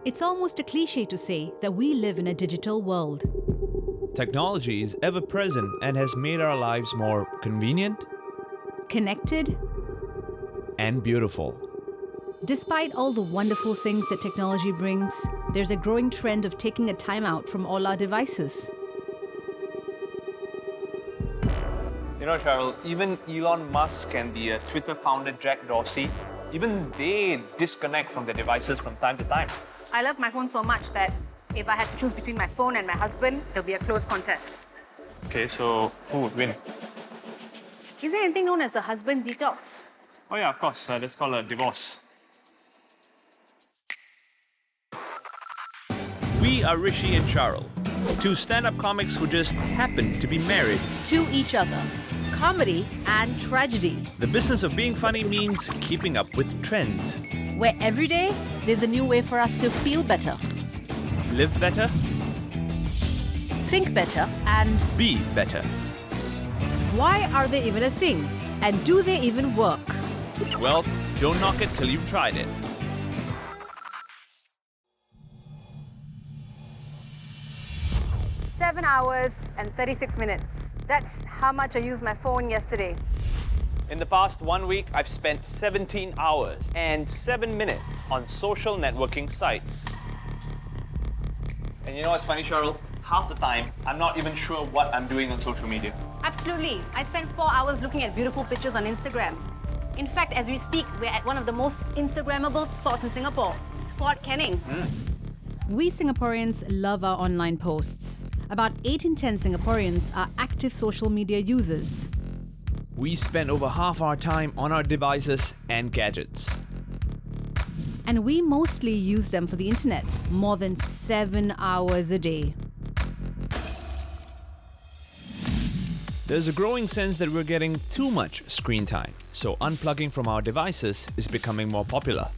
It's almost a cliche to say that we live in a digital world. Technology is ever present and has made our lives more convenient Connected, and beautiful. despite all the wonderful things that technology brings, there's a growing trend of taking a time out from all our devices. You know, Sharul, even Elon Musk and the Twitter founder Jack Dorsey, even they disconnect from their devices from time to time. I love my phone so much that if I had to choose between my phone and my husband, it'll be a close contest. Okay, so who would win? Is there anything known as a husband detox? Oh yeah, of course, that's called a divorce. We are Rishi and Sharul, two stand-up comics who just happen to be married. To each other, comedy and tragedy, The business of being funny means keeping up with trends. where every day there's a new way for us to feel better, Live better, think better, and be better. why are they even a thing? And do they even work? Well, don't knock it till you've tried it. Seven hours and 36 minutes. That's how much I used my phone yesterday. In the past 1 week, I've spent 17 hours and 7 minutes on social networking sites. And you know what's funny, Sharul? Half the time, I'm not even sure what I'm doing on social media. Absolutely. I spent 4 hours looking at beautiful pictures on Instagram. In fact, as we speak, we're at one of the most Instagrammable spots in Singapore, Fort Canning. We Singaporeans love our online posts. About 8 in 10 Singaporeans are active social media users. We spend over half our time on our devices and gadgets. And we mostly use them for the internet, more than 7 hours a day. There's a growing sense that we're getting too much screen time, so unplugging from our devices is becoming more popular.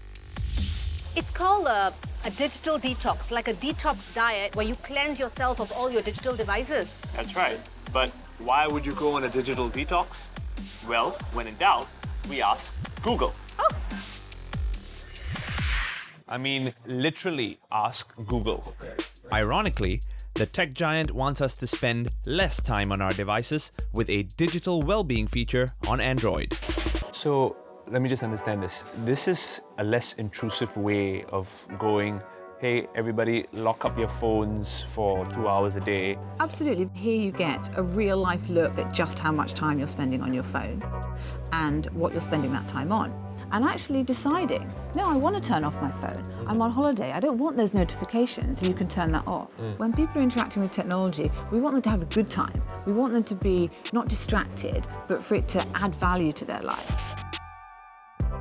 It's called a digital detox, like a detox diet where you cleanse yourself of all your digital devices. That's right. But why would you go on a digital detox? Well, when in doubt, we ask Google. I mean, literally ask Google. Ironically, the tech giant wants us to spend less time on our devices with a digital well-being feature on Android. So let me just understand this. This is a less intrusive way of going, hey, everybody, lock up your phones for 2 hours a day. Absolutely. Here you get a real-life look at just how much time you're spending on your phone and what you're spending that time on. And actually deciding, no, I want to turn off my phone. I'm on holiday. I don't want those notifications. You can turn that off. When people are interacting with technology, we want them to have a good time. We want them to be not distracted, but for it to add value to their life.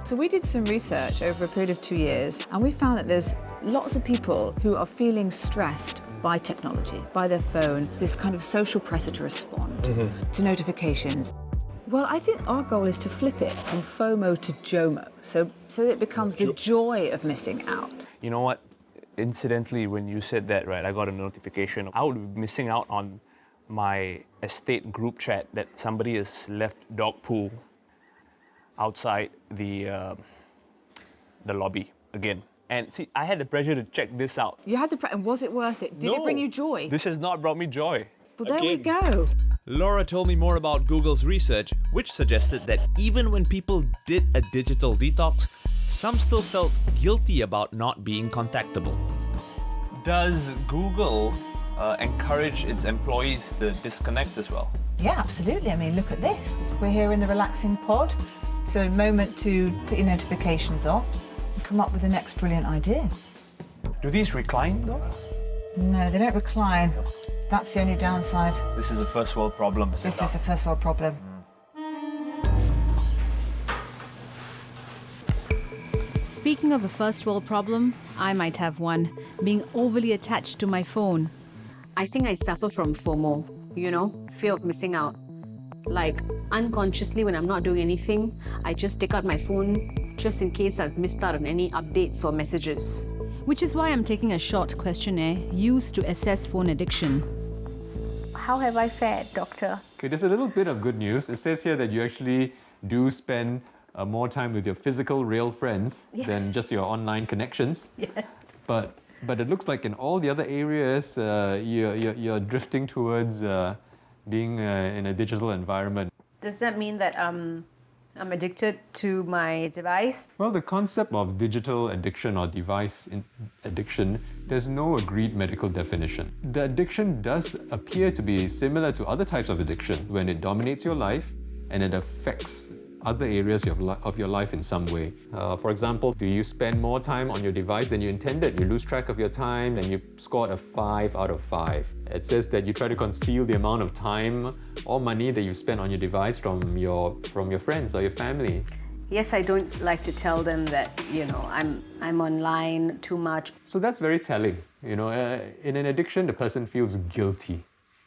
So we did some research over a period of 2 years, and we found that there's lots of people who are feeling stressed by technology, by their phone, this kind of social pressure to respond to notifications. Well, I think our goal is to flip it from FOMO to JOMO, so that it becomes the joy of missing out. You know what? Incidentally, when you said that, right, I got a notification. I would be missing out on my estate group chat that somebody has left dog poo outside the lobby again. And see, I had the pressure to check this out. You had and was it worth it? Did it bring you joy? This has not brought me joy. Well, there we Again. go. Laura told me more about Google's research, which suggested that even when people did a digital detox, some still felt guilty about not being contactable. Does Google encourage its employees to disconnect as well? Yeah, absolutely. I mean, look at this. We're here in the relaxing pod. So a moment to put your notifications off and come up with the next brilliant idea. Do these recline though? No, they don't recline. That's the only downside. This is a first world problem. This is a first world problem. Speaking of a first world problem, I might have one, being overly attached to my phone. I think I suffer from FOMO, fear of missing out. Like, unconsciously, when I'm not doing anything, I just take out my phone just in case I've missed out on any updates or messages. Which is why I'm taking a short questionnaire used to assess phone addiction. How have I fared, doctor? Okay, there's a little bit of good news. It says here that you actually do spend more time with your physical, real friends than just your online connections. Yeah. But But it looks like in all the other areas, you're drifting towards being in a digital environment. Does that mean that I'm addicted to my device? Well, the concept of digital addiction or device addiction, there's no agreed medical definition. The addiction does appear to be similar to other types of addiction when it dominates your life and it affects other areas of your life in some way. For example, do you spend more time on your device than you intended? You lose track of your time and you scored a 5 out of 5. It says that you try to conceal the amount of time or money that you spend on your device from your friends or your family. Yes, I don't like to tell them that, I'm online too much. So that's very telling. In an addiction, the person feels guilty.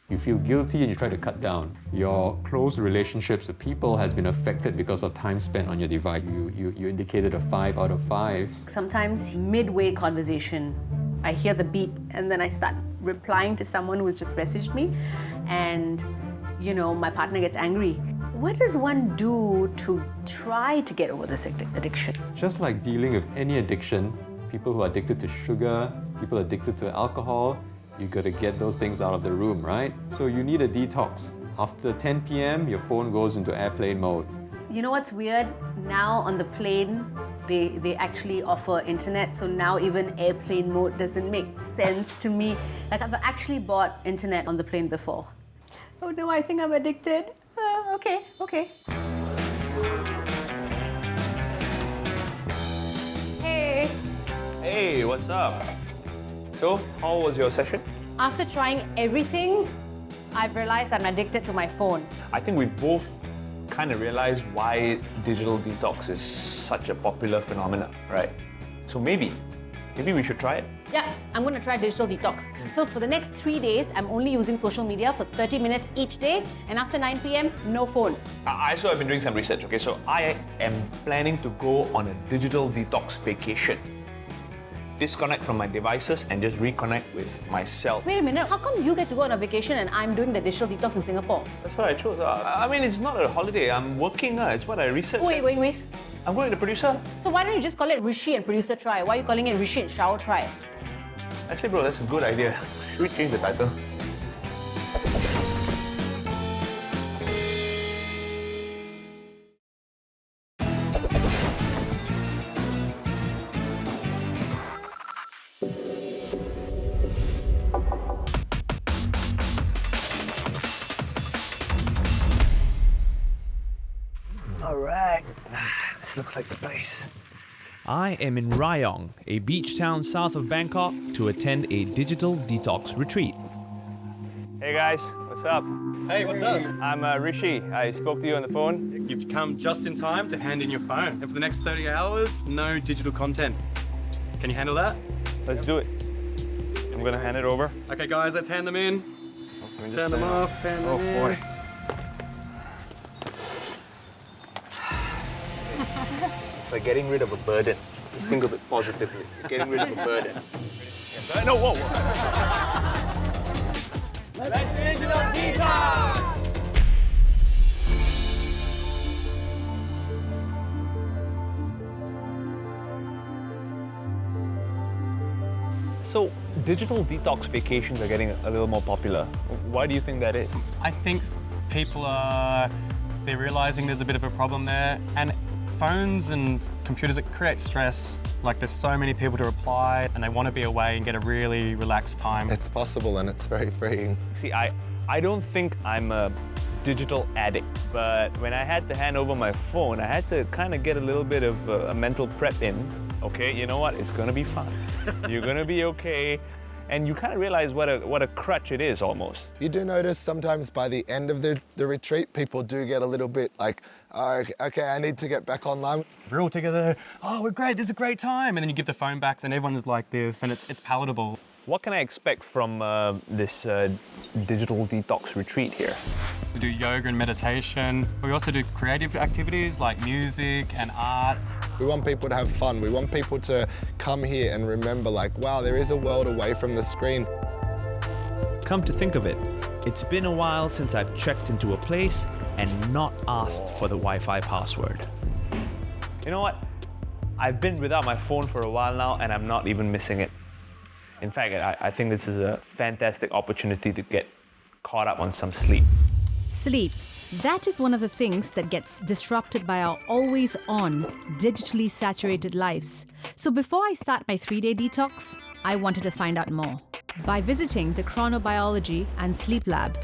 You feel guilty and you try to cut down. Your close relationships with people has been affected because of time spent on your device. You indicated a 5 out of 5. Sometimes midway conversation, I hear the beep and then I start replying to someone who has just messaged me and, my partner gets angry. What does one do to try to get over this addiction? Just like dealing with any addiction, people who are addicted to sugar, people addicted to alcohol, you got to get those things out of the room, right? So you need a detox. After 10 p.m., your phone goes into airplane mode. You know what's weird? Now on the plane, they actually offer internet, so now even airplane mode doesn't make sense to me. Like I've actually bought internet on the plane before. Oh no, I think I'm addicted. Okay. Hey. Hey, what's up? So, how was your session? After trying everything, I've realized I'm addicted to my phone. I think we both kind of realized why digital detox is such a popular phenomenon, right? So maybe we should try it. Yeah, I'm going to try digital detox. So for the next 3 days, I'm only using social media for 30 minutes each day, and after 9 p.m., no phone. I've been doing some research, okay? So I am planning to go on a digital detox vacation. Disconnect from my devices and just reconnect with myself. Wait a minute, how come you get to go on a vacation and I'm doing the digital detox in Singapore? That's what I chose. I mean, it's not a holiday. I'm working. It's what I researched. Who are you going with? I'm going with the producer. So why don't you just call it Rishi and Producer Try? Why are you calling it Rishi and Sharul Try? Actually, bro, that's a good idea. Should we change the title? Alright, this looks like the place. I am in Rayong, a beach town south of Bangkok, to attend a digital detox retreat. Hey guys, what's up? Hey, what's up? I'm Rishi. I spoke to you on the phone. You've come just in time to hand in your phone. And for the next 30 hours, no digital content. Can you handle that? Let's do it. I'm gonna hand it over. Okay, guys, let's hand them in. Turn them off, hand them in. Oh boy. It's like getting rid of a burden. Just think of it positively. You're getting rid of a burden. No, whoa. Let's digital detox! So, digital detox vacations are getting a little more popular. Why do you think that is? I think they're realizing there's a bit of a problem there. And phones and computers, it creates stress. Like there's so many people to reply and they want to be away and get a really relaxed time. It's possible and it's very freeing. See, I don't think I'm a digital addict, but when I had to hand over my phone, I had to kind of get a little bit of a mental prep in. Okay, you know what? It's gonna be fun. You're gonna be okay. And you kind of realize what a crutch it is almost. You do notice sometimes by the end of the retreat, people do get a little bit like, oh, okay, I need to get back online. We're all together, oh, we're great, this is a great time. And then you give the phone back and everyone is like this and it's palatable. What can I expect from this digital detox retreat here? We do yoga and meditation. We also do creative activities like music and art. We want people to have fun. We want people to come here and remember like, wow, there is a world away from the screen. Come to think of it, it's been a while since I've checked into a place and not asked for the Wi-Fi password. You know what? I've been without my phone for a while now and I'm not even missing it. In fact, I think this is a fantastic opportunity to get caught up on some sleep. Sleep. That is one of the things that gets disrupted by our always-on, digitally saturated lives. So before I start my 3-day detox, I wanted to find out more by visiting the Chronobiology and Sleep Lab.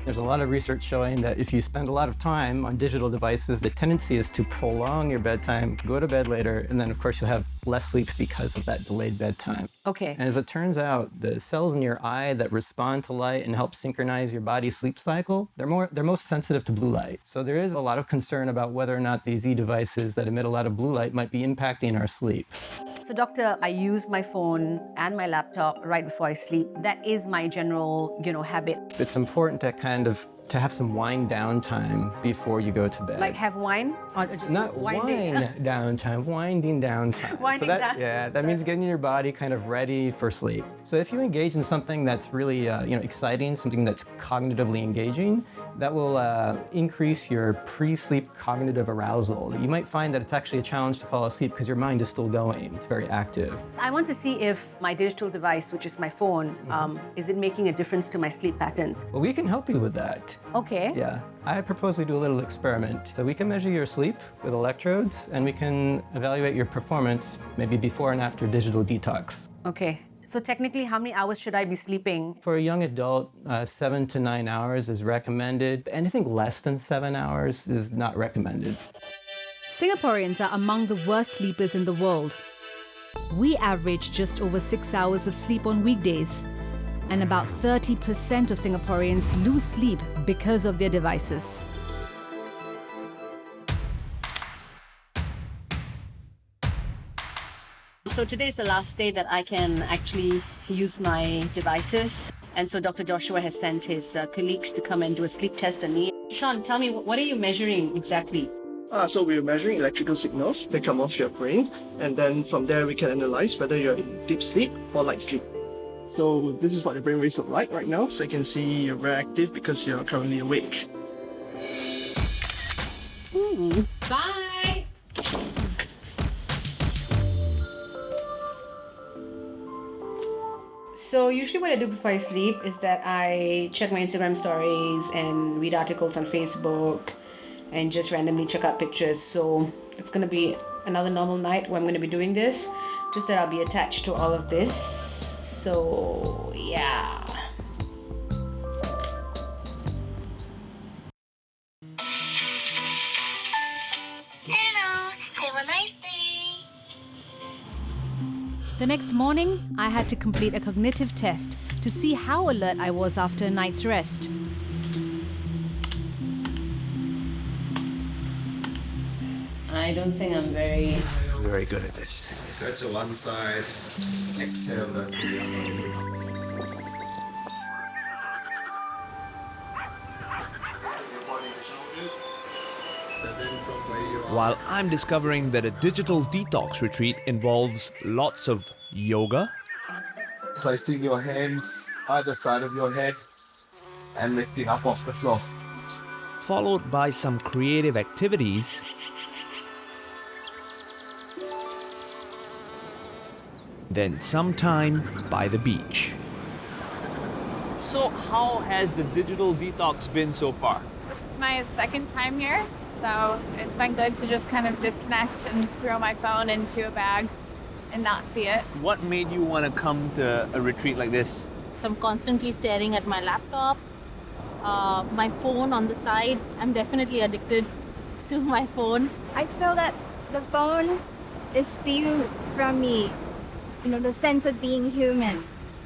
There's a lot of research showing that if you spend a lot of time on digital devices, the tendency is to prolong your bedtime, go to bed later, and then of course you'll have less sleep because of that delayed bedtime. Okay. And as it turns out, the cells in your eye that respond to light and help synchronize your body's sleep cycle, they're most sensitive to blue light. So there is a lot of concern about whether or not these e-devices that emit a lot of blue light might be impacting our sleep. So doctor, I use my phone and my laptop right before I sleep. That is my general, habit. It's important to have some wind down time before you go to bed. Like have wine or just Not winding? down time, winding down time. Winding down. Yeah, that means getting your body kind of ready for sleep. So if you engage in something that's really exciting, something that's cognitively engaging, that will increase your pre-sleep cognitive arousal. You might find that it's actually a challenge to fall asleep because your mind is still going. It's very active. I want to see if my digital device, which is my phone, is it making a difference to my sleep patterns? Well, we can help you with that. Okay. Yeah, I propose we do a little experiment. So we can measure your sleep with electrodes and we can evaluate your performance maybe before and after digital detox. Okay. So technically, how many hours should I be sleeping? For a young adult, 7 to 9 hours is recommended. Anything less than 7 hours is not recommended. Singaporeans are among the worst sleepers in the world. We average just over 6 hours of sleep on weekdays, and about 30% of Singaporeans lose sleep because of their devices. So today is the last day that I can actually use my devices. And so Dr. Joshua has sent his colleagues to come and do a sleep test on me. Sean, tell me, what are you measuring exactly? So we're measuring electrical signals that come off your brain, and then from there we can analyze whether you're in deep sleep or light sleep. So this is what your brain waves look like right now. So you can see you're very active because you're currently awake. Bye! So usually what I do before I sleep is that I check my Instagram stories and read articles on Facebook and just randomly check out pictures. So it's going to be another normal night where I'm going to be doing this, just that I'll be attached to all of this. So yeah. Hello, have a nice day. The next morning, I had to complete a cognitive test to see how alert I was after a night's rest. I don't think I'm very good at this. Go to one side, exhale, go to the other. While I'm discovering that a digital detox retreat involves lots of yoga, Placing your hands either side of your head and lifting up off the floor. followed by some creative activities, then some time by the beach. So how has the digital detox been so far? This is my second time here, so it's been good to just kind of disconnect and throw my phone into a bag and not see it. What made you want to come to a retreat like this? So I'm constantly staring at my laptop, my phone on the side. I'm definitely addicted to my phone. I feel that the phone is stealing from me, the sense of being human.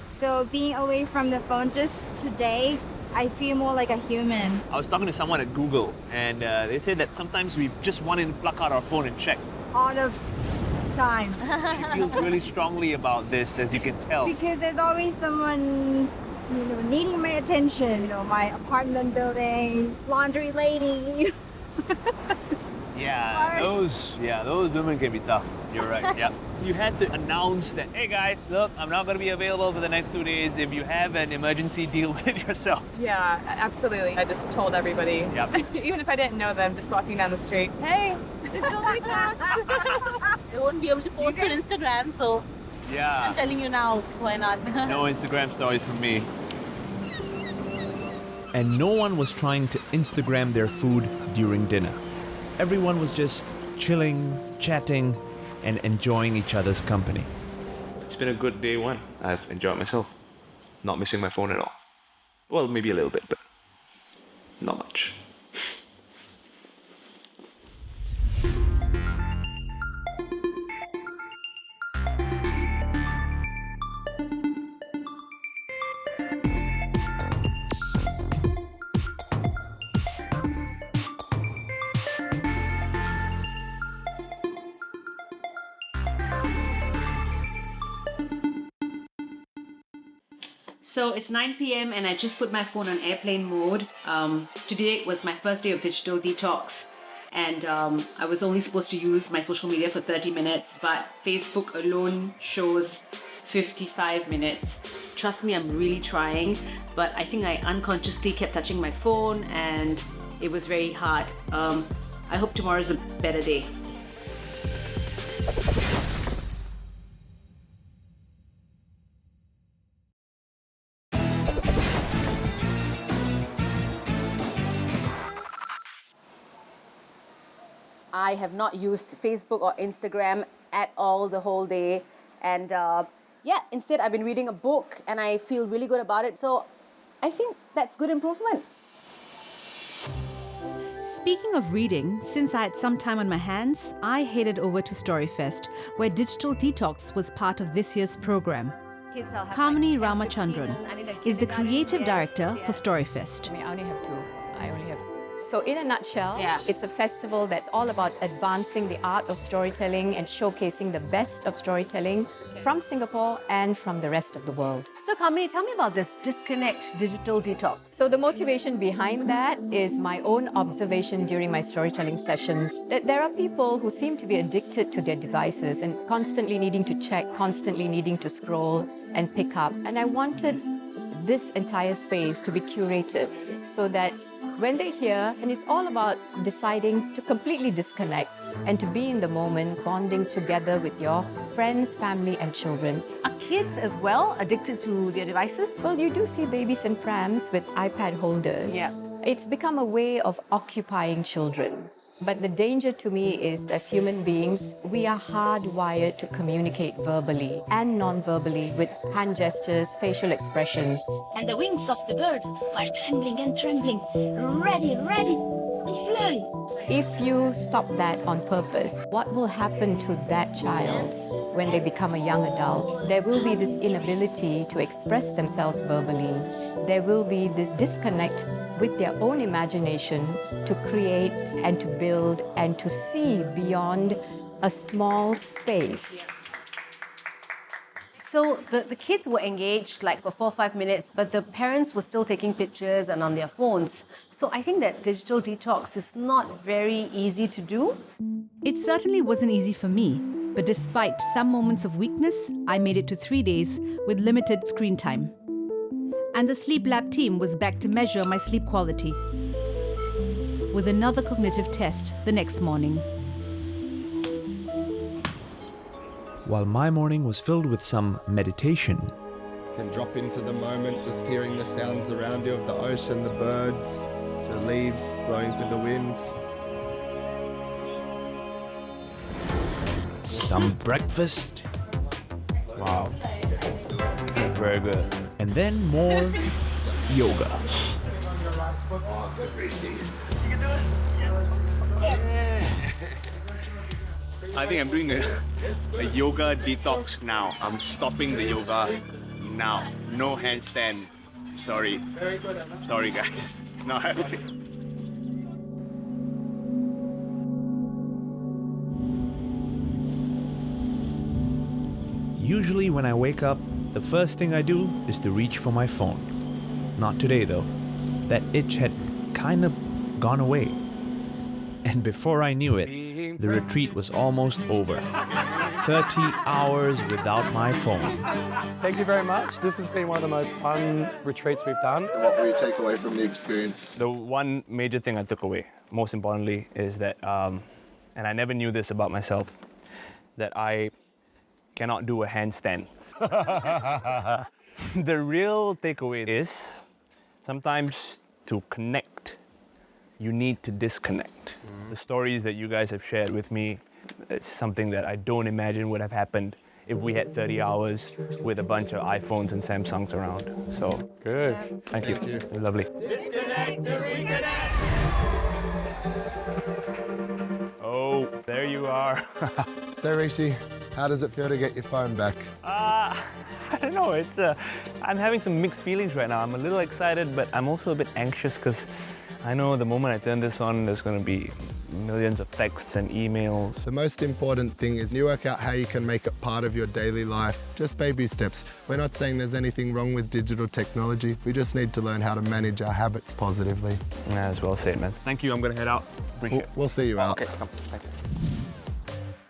So being away from the phone just today, I feel more like a human. I was talking to someone at Google, and they said that sometimes we just want to pluck out our phone and check. All of time. She feels really strongly about this, as you can tell. Because there's always someone, needing my attention. My apartment building, laundry lady. Those women can be tough. You're right. Yeah. You had to announce that, hey guys, look, I'm not going to be available for the next 2 days. If you have an emergency, deal with it yourself. Yeah, absolutely. I just told everybody, even if I didn't know them, just walking down the street, hey, Digital Detox. I won't be able to post on Instagram, so Yeah. I'm telling you now, why not? No Instagram stories from me. And no one was trying to Instagram their food during dinner. Everyone was just chilling, chatting, and enjoying each other's company. It's been a good day one. I've enjoyed myself. Not missing my phone at all. Well, maybe a little bit, but not much. So it's 9 p.m. and I just put my phone on airplane mode. Today was my first day of digital detox, and I was only supposed to use my social media for 30 minutes, but Facebook alone shows 55 minutes. Trust me, I'm really trying, but I think I unconsciously kept touching my phone and it was very hard. I hope tomorrow's a better day. I have not used Facebook or Instagram at all the whole day. And instead I've been reading a book and I feel really good about it. So I think that's good improvement. Speaking of reading, since I had some time on my hands, I headed over to Storyfest, where Digital Detox was part of this year's program. Kamini Ramachandran is the creative director for Storyfest. I only have two. So in a nutshell, it's a festival that's all about advancing the art of storytelling and showcasing the best of storytelling from Singapore and from the rest of the world. So Kamini, tell me about this Disconnect Digital Detox. So the motivation behind that is my own observation during my storytelling sessions, that there are people who seem to be addicted to their devices and constantly needing to check, constantly needing to scroll and pick up. And I wanted this entire space to be curated so that when they hear, and it's all about deciding to completely disconnect and to be in the moment, bonding together with your friends, family, and children. Are kids as well addicted to their devices? Well, you do see babies and prams with iPad holders. Yeah. It's become a way of occupying children. But the danger to me is, as human beings, we are hardwired to communicate verbally and non-verbally with hand gestures, facial expressions. And the wings of the bird are trembling and trembling, ready to fly. If you stop that on purpose, what will happen to that child when they become a young adult? There will be this inability to express themselves verbally. There will be this disconnect with their own imagination to create and to build and to see beyond a small space. So the kids were engaged like for 4 or 5 minutes, but the parents were still taking pictures and on their phones. So I think that digital detox is not very easy to do. It certainly wasn't easy for me, but despite some moments of weakness, I made it to 3 days with limited screen time. And the Sleep Lab team was back to measure my sleep quality with another cognitive test the next morning. While my morning was filled with some meditation, You can drop into the moment, just hearing the sounds around you of the ocean, the birds, the leaves blowing through the wind. some breakfast. Wow. Very good. And then more yoga. I think I'm doing a yoga detox now. I'm stopping the yoga now. No handstand. Sorry. Sorry guys. It's not happening. Usually when I wake up, the first thing I do is to reach for my phone. Not today though. That itch had kind of gone away. And before I knew it, the retreat was almost over. 30 hours without my phone. Thank you very much. This has been one of the most fun retreats we've done. What will you take away from the experience? The one major thing I took away, most importantly, is that, and I never knew this about myself, that I cannot do a handstand. The real takeaway is sometimes to connect, you need to disconnect. The stories that you guys have shared with me, it's something that I don't imagine would have happened if we had 30 hours with a bunch of iPhones and Samsungs around. So, good. Thank you. Lovely. Disconnect to reconnect. Oh, there you are. So Rishi, how does it feel to get your phone back? I don't know, I'm having some mixed feelings right now. I'm a little excited, but I'm also a bit anxious because I know the moment I turn this on, there's going to be millions of texts and emails. The most important thing is you work out how you can make it part of your daily life. Just baby steps. We're not saying there's anything wrong with digital technology. We just need to learn how to manage our habits positively. That's well said, man. Thank you. I'm going to head out. Appreciate it. We'll see you out. Okay, come. Thank you.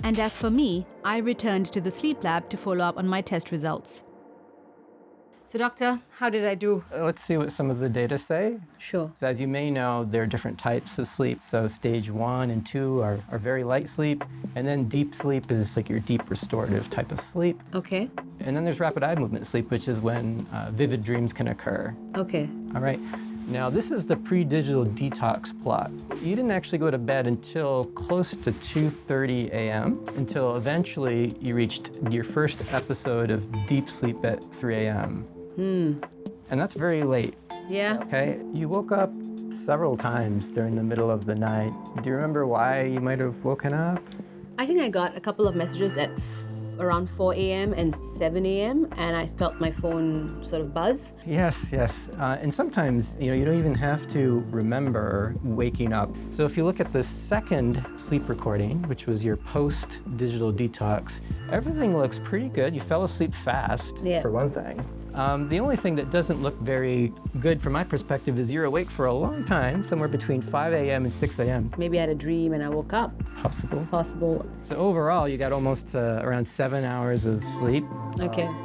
And as for me, I returned to the sleep lab to follow up on my test results. So doctor, how did I do? Let's see what some of the data say. Sure. So as you may know, there are different types of sleep. So stage 1 and 2 are very light sleep. And then deep sleep is like your deep restorative type of sleep. Okay. And then there's rapid eye movement sleep, which is when vivid dreams can occur. Okay. All right. Now this is the pre-digital detox plot. You didn't actually go to bed until close to 2:30 a.m. until eventually you reached your first episode of deep sleep at 3 a.m. And that's very late. Yeah. Okay. You woke up several times during the middle of the night. Do you remember why you might have woken up? I think I got a couple of messages at around 4 a.m. and 7 a.m. and I felt my phone sort of buzz. Yes. And sometimes, you don't even have to remember waking up. So if you look at the second sleep recording, which was your post-digital detox, everything looks pretty good. You fell asleep fast, for one thing. The only thing that doesn't look very good from my perspective is you're awake for a long time, somewhere between 5 a.m. and 6 a.m. Maybe I had a dream and I woke up. Possible. So overall, you got almost around 7 hours of sleep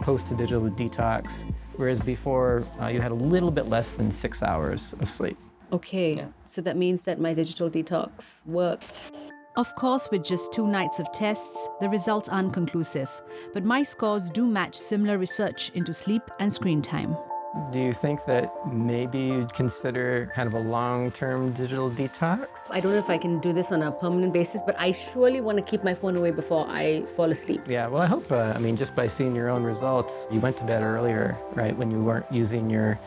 post-digital detox, whereas before you had a little bit less than 6 hours of sleep. Okay, so that means that my digital detox worked. Of course, with just 2 nights of tests, the results aren't conclusive, but my scores do match similar research into sleep and screen time. Do you think that maybe you'd consider kind of a long-term digital detox? I don't know if I can do this on a permanent basis, but I surely want to keep my phone away before I fall asleep. Yeah, well, I hope, just by seeing your own results, you went to bed earlier, right, when you weren't using your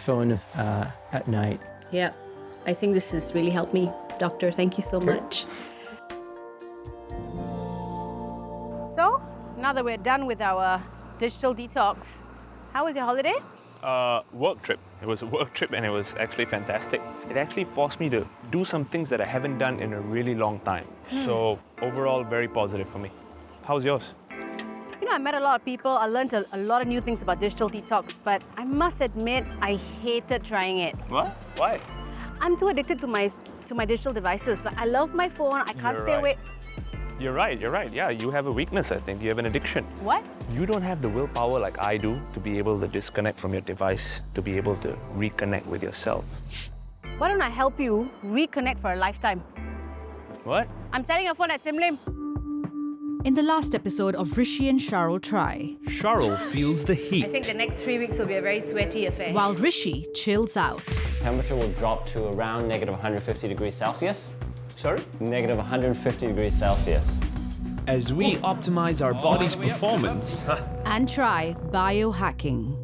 phone at night. Yeah, I think this has really helped me. Doctor, thank you so much. So, now that we're done with our digital detox, how was your holiday? Work trip. It was a work trip and it was actually fantastic. It actually forced me to do some things that I haven't done in a really long time. So overall, very positive for me. How was yours? I met a lot of people. I learned a lot of new things about digital detox, but I must admit, I hated trying it. What? Why? I'm too addicted to my digital devices. Like, I love my phone. I can't stay away. You're right. Yeah, you have a weakness, I think. You have an addiction. What? You don't have the willpower like I do to be able to disconnect from your device, to be able to reconnect with yourself. Why don't I help you reconnect for a lifetime? What? I'm selling your phone at Sim Lim. In the last episode of Rishi and Sharul Try, Sharul feels the heat. I think the next 3 weeks will be a very sweaty affair. while Rishi chills out. Temperature will drop to around negative 150 degrees Celsius. Sorry? Negative 150 degrees Celsius. As we optimize our body's performance And try biohacking.